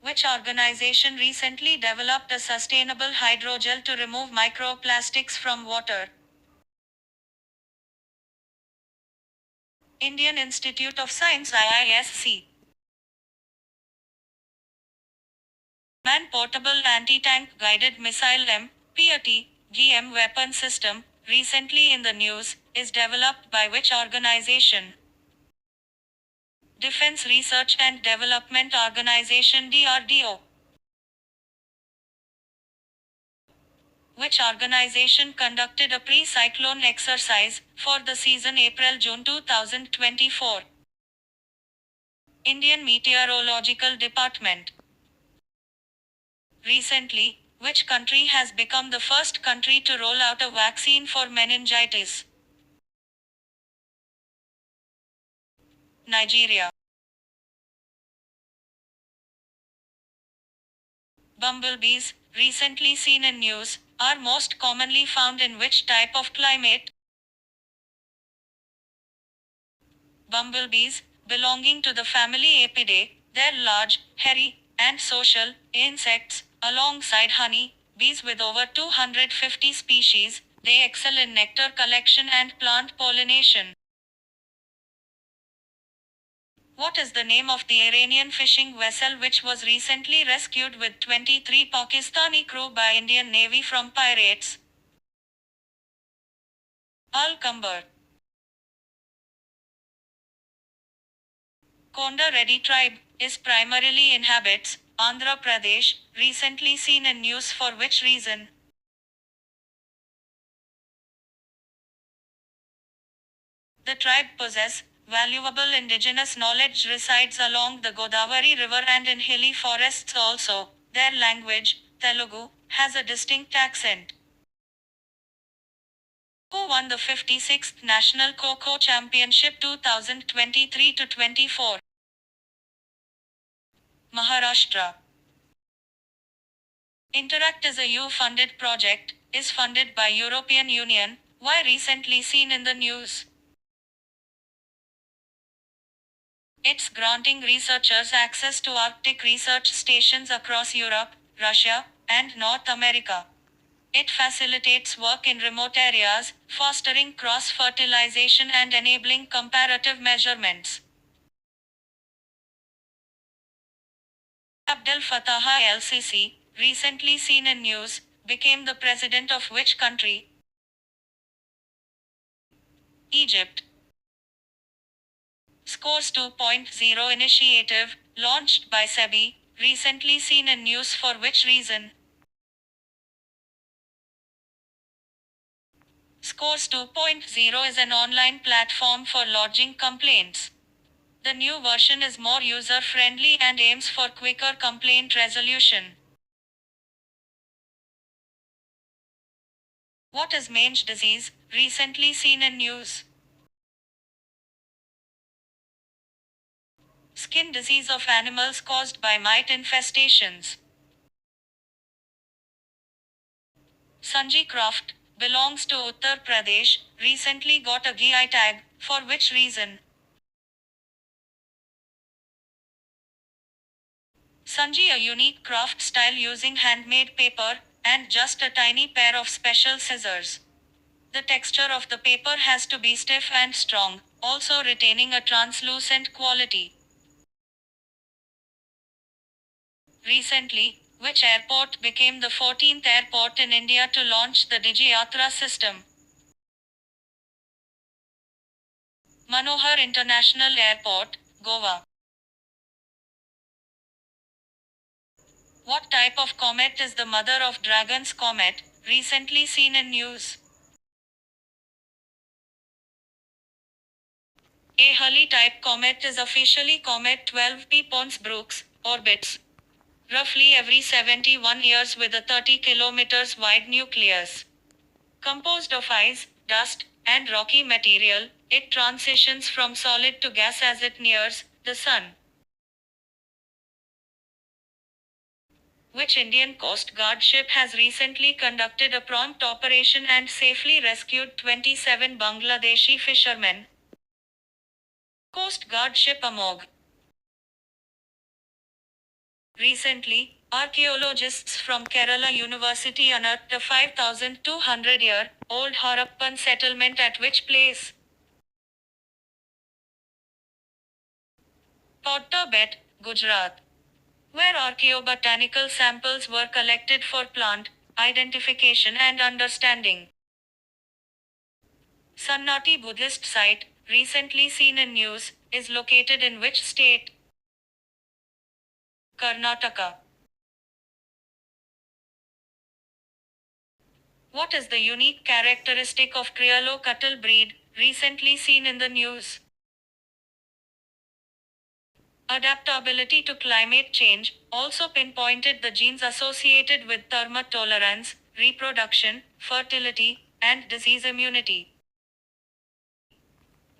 Which organization recently developed a sustainable hydrogel to remove microplastics from water? Indian Institute of Science IISc. Man-Portable Anti-Tank Guided Missile MPAT, GM weapon system, recently in the news, is developed by which organization? Defense Research and Development Organization DRDO. Which organization conducted a pre-cyclone exercise for the season April-June 2024? Indian Meteorological Department. Recently, which country has become the first country to roll out a vaccine for meningitis? Nigeria. Bumblebees, recently seen in news, are most commonly found in which type of climate? Bumblebees, belonging to the family Apidae, they're large, hairy, and social insects. Alongside honey bees with over 250 species, they excel in nectar collection and plant pollination. What is the name of the Iranian fishing vessel which was recently rescued with 23 Pakistani crew by Indian Navy from pirates? Al-Kambar. Konda Reddy tribe is primarily inhabits Andhra Pradesh, recently seen in news for which reason? The tribe possess valuable indigenous knowledge resides along the Godavari River and in hilly forests also. Their language, Telugu, has a distinct accent. Who won the 56th National Kho-Kho Championship 2023-24? Maharashtra. Interact is a EU-funded project, is funded by European Union, why recently seen in the news? It's granting researchers access to Arctic research stations across Europe, Russia, and North America. It facilitates work in remote areas, fostering cross-fertilization and enabling comparative measurements. Abdel Fattah el-Sisi, recently seen in news, became the president of which country? Egypt. Scores 2.0 initiative, launched by SEBI, recently seen in news for which reason? Scores 2.0 is an online platform for lodging complaints. The new version is more user-friendly and aims for quicker complaint resolution. What is mange disease, recently seen in news? Skin disease of animals caused by mite infestations. Sanjay Croft, belongs to Uttar Pradesh, recently got a GI tag, for which reason? Sanjay a unique craft style using handmade paper, and just a tiny pair of special scissors. The texture of the paper has to be stiff and strong, also retaining a translucent quality. Recently, which airport became the 14th airport in India to launch the DigiYatra system? Manohar International Airport, Goa. What type of comet is the mother of Dragon's Comet, recently seen in news? A Halley-type comet is officially Comet 12P Pons-Brooks, orbits roughly every 71 years with a 30 kilometers wide nucleus. Composed of ice, dust, and rocky material, it transitions from solid to gas as it nears the Sun. Which Indian Coast Guard ship has recently conducted a prompt operation and safely rescued 27 Bangladeshi fishermen? Coast Guard ship Amog. Recently, archaeologists from Kerala University unearthed a 5,200-year-old Harappan settlement at which place? Pottabet, Gujarat, where archaeobotanical samples were collected for plant identification and understanding. Sannati Buddhist site, recently seen in news, is located in which state? Karnataka. What is the unique characteristic of Criollo cattle breed, recently seen in the news? Adaptability to climate change, also pinpointed the genes associated with termite tolerance, reproduction, fertility, and disease immunity.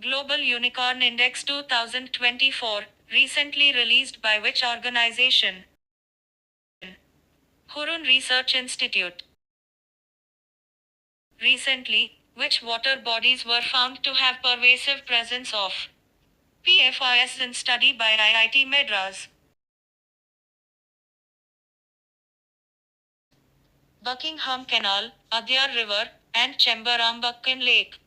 Global Unicorn Index 2024, recently released by which organization? Hurun Research Institute. Recently, which water bodies were found to have pervasive presence of PFIS in study by IIT Madras? Buckingham Canal, Adyar River, and Chembarambakan Lake.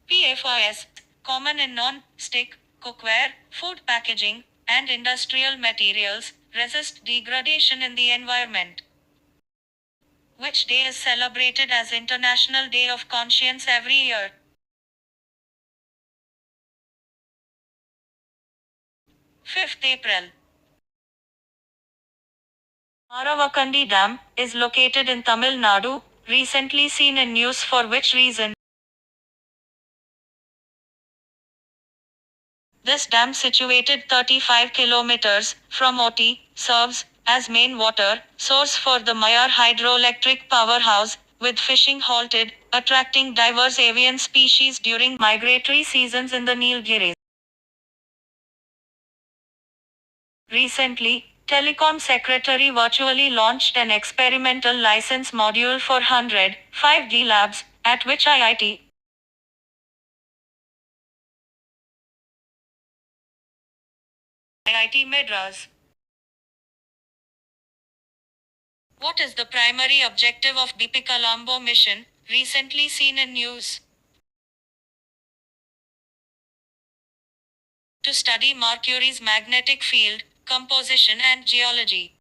PFIS, common in non-stick, cookware, food packaging, and industrial materials, resist degradation in the environment. Which day is celebrated as International Day of Conscience every year? 5th April. Aravakandi Dam is located in Tamil Nadu, recently seen in news for which reason? This dam, situated 35 kilometers from Ooty, serves as main water source for the Mayar hydroelectric powerhouse, with fishing halted, attracting diverse avian species during migratory seasons in the Nilgiris. Recently, Telecom Secretary virtually launched an experimental license module for 100 5G labs, at which IIT? IIT Madras. What is the primary objective of Bipikalambo mission, recently seen in news? To study Mercury's magnetic field, composition and geology.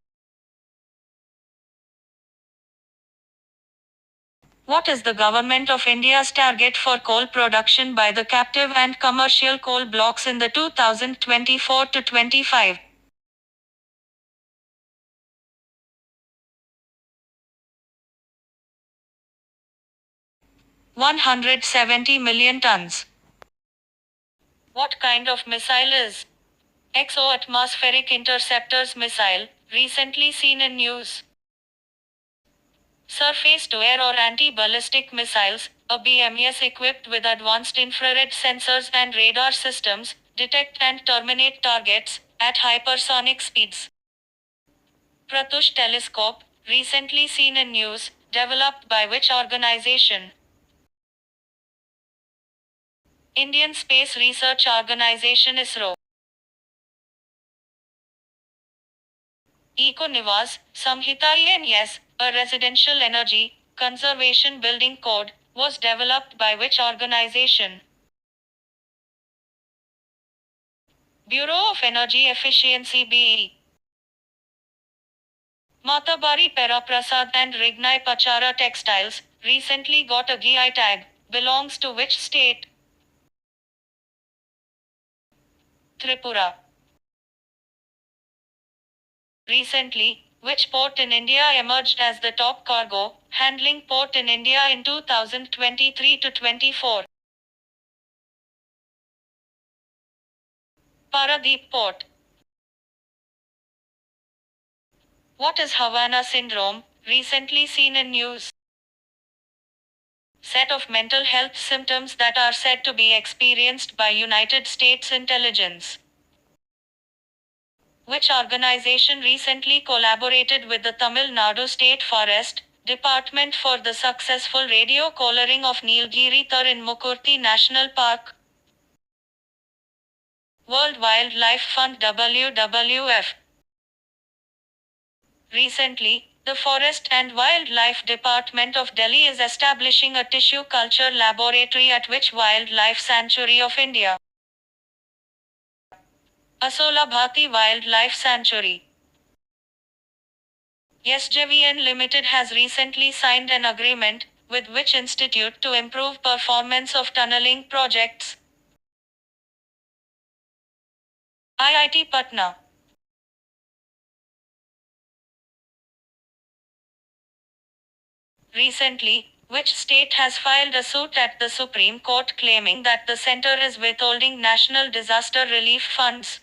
What is the Government of India's target for coal production by the captive and commercial coal blocks in the 2024 to 25? $170 million tons. What kind of missile is Exo-atmospheric interceptors missile, recently seen in news? Surface-to-air or anti-ballistic missiles, a BMS equipped with advanced infrared sensors and radar systems, detect and terminate targets at hypersonic speeds. Pratyush telescope, recently seen in news, developed by which organization? Indian Space Research Organization ISRO. Eco-Niwas Samhita ENS, a residential energy conservation building code, was developed by which organization? Bureau of Energy Efficiency BE. Matabari Peraprasad and Rignai Pachara Textiles recently got a GI tag. Belongs to which state? Tripura. Recently, which port in India emerged as the top cargo handling port in India in 2023 to 24? Paradeep Port. What is Havana syndrome, recently seen in news? Set of mental health symptoms that are said to be experienced by United States intelligence. Which organization recently collaborated with the Tamil Nadu State Forest Department for the successful radio collaring of Nilgiri Thar in Mukurthi National Park? World Wildlife Fund WWF. Recently, the Forest and Wildlife Department of Delhi is establishing a tissue culture laboratory at Which Wildlife Sanctuary of India, Asola Bhati Wildlife Sanctuary. SJVN Limited has recently signed an agreement with Which Institute to improve performance of tunneling projects. IIT Patna. Recently, which state has filed a suit at the Supreme Court claiming that the center is withholding national disaster relief funds?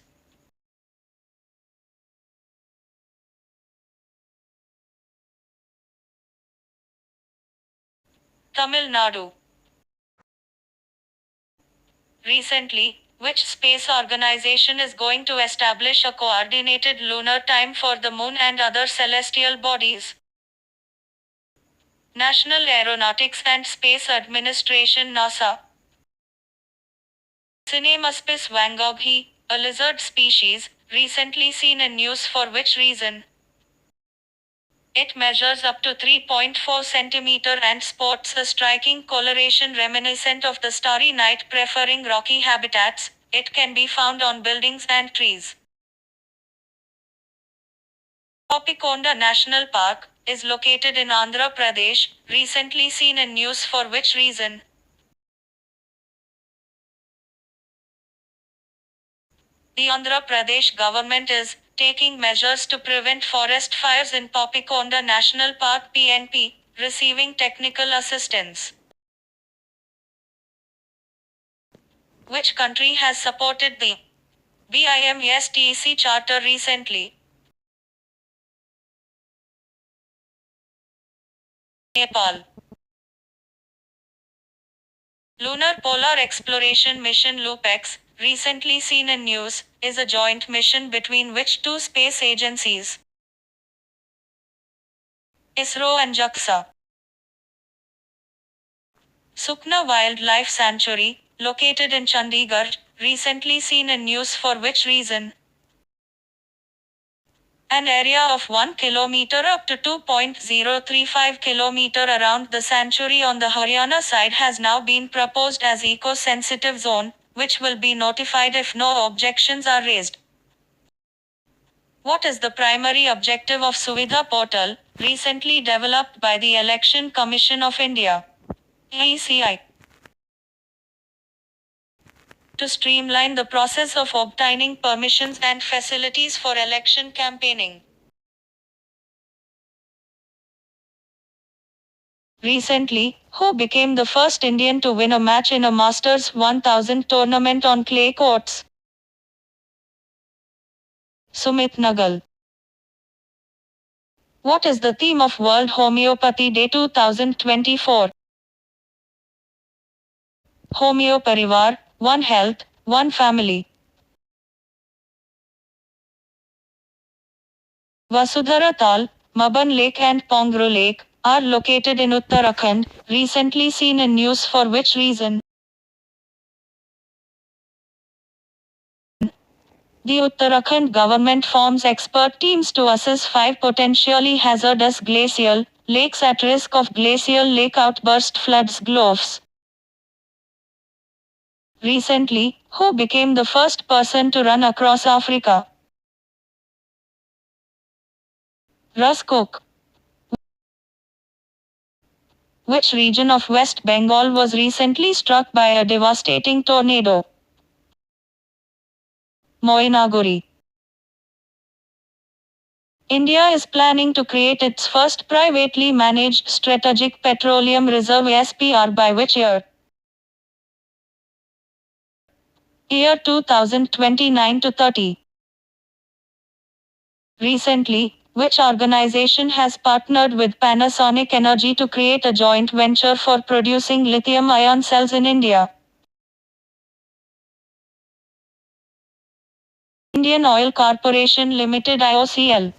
Tamil Nadu. Recently, which space organization is going to establish a coordinated lunar time for the moon and other celestial bodies? National Aeronautics and Space Administration NASA. Cinemaspis wangoghi, a lizard species, recently seen in news for which reason? It measures up to 3.4 centimeter and sports a striking coloration reminiscent of the starry night, preferring rocky habitats. It can be found on buildings and trees. Papikonda National Park is located in Andhra Pradesh, recently seen in news for which reason? The Andhra Pradesh government is taking measures to prevent forest fires in Papikonda National Park (PNP), receiving technical assistance. Which country has supported the BIMSTEC Charter recently? Nepal. Lunar Polar Exploration Mission LUPEX, recently seen in news, is a joint mission between which two space agencies? ISRO and JAXA. Sukna Wildlife Sanctuary, located in Chandigarh, recently seen in news for which reason? An area of 1 kilometer up to 2.035 kilometer around the sanctuary on the Haryana side has now been proposed as eco-sensitive zone, which will be notified if no objections are raised. What is the primary objective of Suvidha Portal, recently developed by the Election Commission of India? ECI. To streamline the process of obtaining permissions and facilities for election campaigning. Recently, who became the first Indian to win a match in a Masters 1000 tournament on clay courts? Sumit Nagal. What is the theme of World Homeopathy Day 2024? Homeo Parivar, One Health, One Family. Vasudhara Tal, Maban Lake and Pongru Lake are located in Uttarakhand, recently seen in news for which reason? The Uttarakhand government forms expert teams to assess 5 potentially hazardous glacial lakes at risk of glacial lake outburst floods GLOFs. Recently, who became the first person to run across Africa? Russ Cook. Which region of West Bengal was recently struck by a devastating tornado? Moinaguri. India is planning to create its first privately managed strategic petroleum reserve SPR by which year? Year 2029 to 30. Recently, which organization has partnered with Panasonic Energy to create a joint venture for producing lithium-ion cells in India? Indian Oil Corporation Limited IOCL.